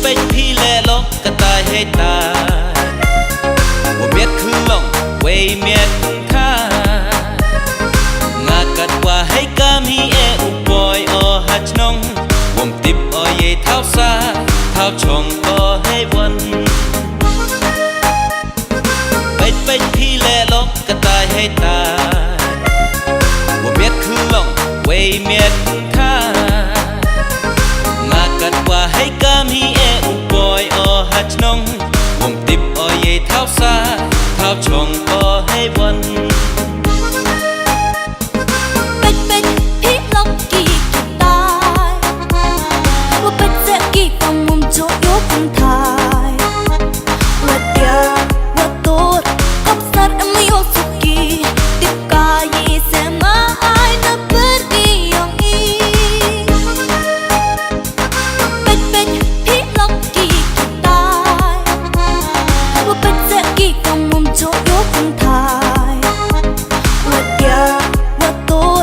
เป็นพี่แลลกกระตายให้ตายว่าเมียดคือลงเวยเมียดค่างากัดว่าให้กามีเออุปอยอหัดน้องวมติบอเยเท้าซาเท้าชงก็ให้วันเป็นพี่แลลกกระตายให้ตายว่าเมียดคือลงเวยเมียดค่างากัดว่าให้กามีเออุปอยอหัดน้องวมติบอเยเท้าซาเท้าชงก็ให้วันเป็นพี่ลกกี่ตายว่าเป็นเจ๊กี่กำมุมโจยกคนไทยว่าเดียว่าตัวกับสัตว์ไม่ยกสุกี้ติดกายเสมาไอนับเป็นกี่ยองอีเป็นพี่ลกกี่ตายว่าเป็นเจ๊กี่กำมุมโจยกคนไทยว่าเดียว่าตัว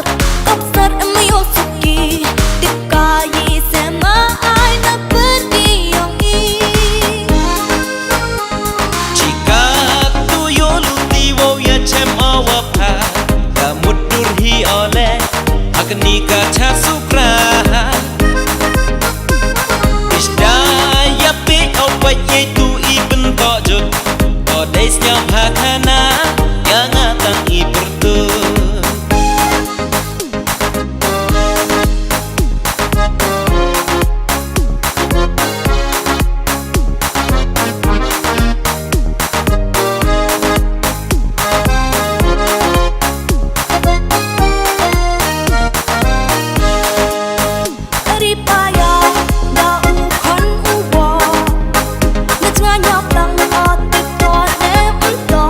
กับสัตว์ไม่ยกสุกี้ติดกายเสมาไอนับเป็นกี่ยองอีJika tu yo luti wo ya chem awapha ka mudur hi ole akni ka cha sukra Ishda ya pe awai ye tu ibn to jut to des nya bhakhana ya ngatang i pertu Ripaya da u khon u bo na chwa nyop dang o tik to ne un to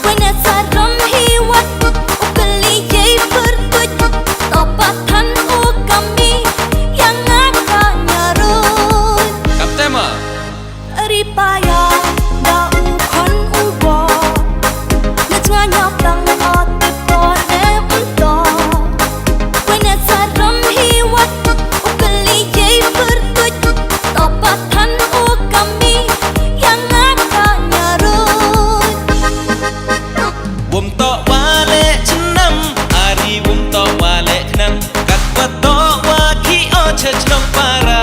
when it's a ram hi wat u kali ye per put to pa than u kami yang aka nyarut Kaptema Ripaya da u khon u bo na chwa nyop dang o tik to ne un to when it's a ram hi wat u kali ye per put to pa than u kami yang aka nyarut Wum to wale chnam ari wum to wale khnam kat wa to wa ki o chhnam para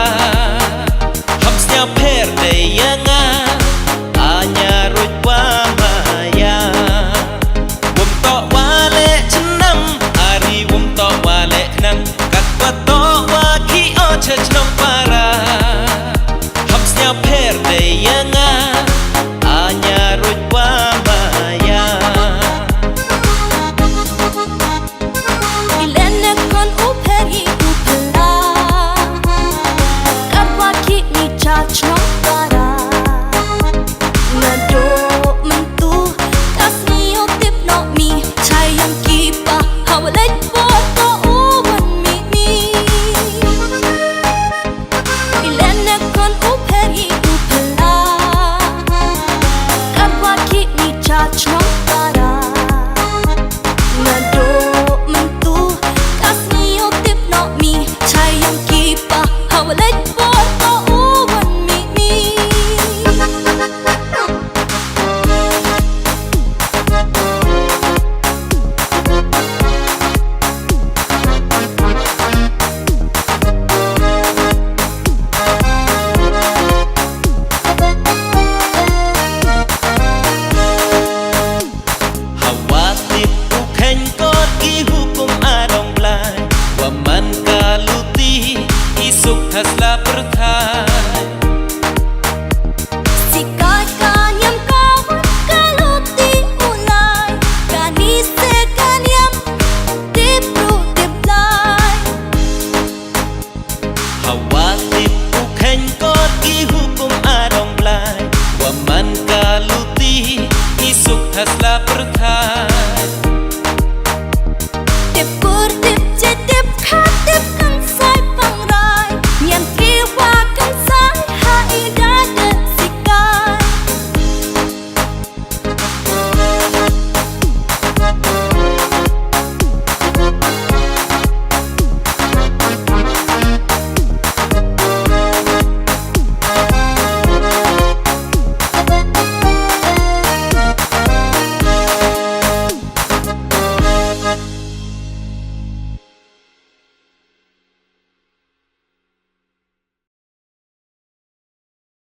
ham snya pher de yanga anya rut wa maya Wum to wale chnam ari wum to wale khnam kat wa to wa ki o chhnam para ham snya pher de yanga anya rut wa maya Ilene kon u pheri u phla Katwa ki ni cha chnom para Na do man tu kas ni o tip no mi chai yang ki pa how let po to u wan mi Ilene kon u pheri u phla Katwa ki ni cha chnom para Na do man tu kas ni o tip no mi chai yang ki pa how let po to u wan mi Hawatip ukhen kot ki hukum adong blai Waman kaluti isuk hasla perthai Sikai kanyam kawan kaluti ulai Kani se kanyam tip ru tip lai Hawatip ukhen kot ki hukum adong blai Waman kaluti isuk hasla perthai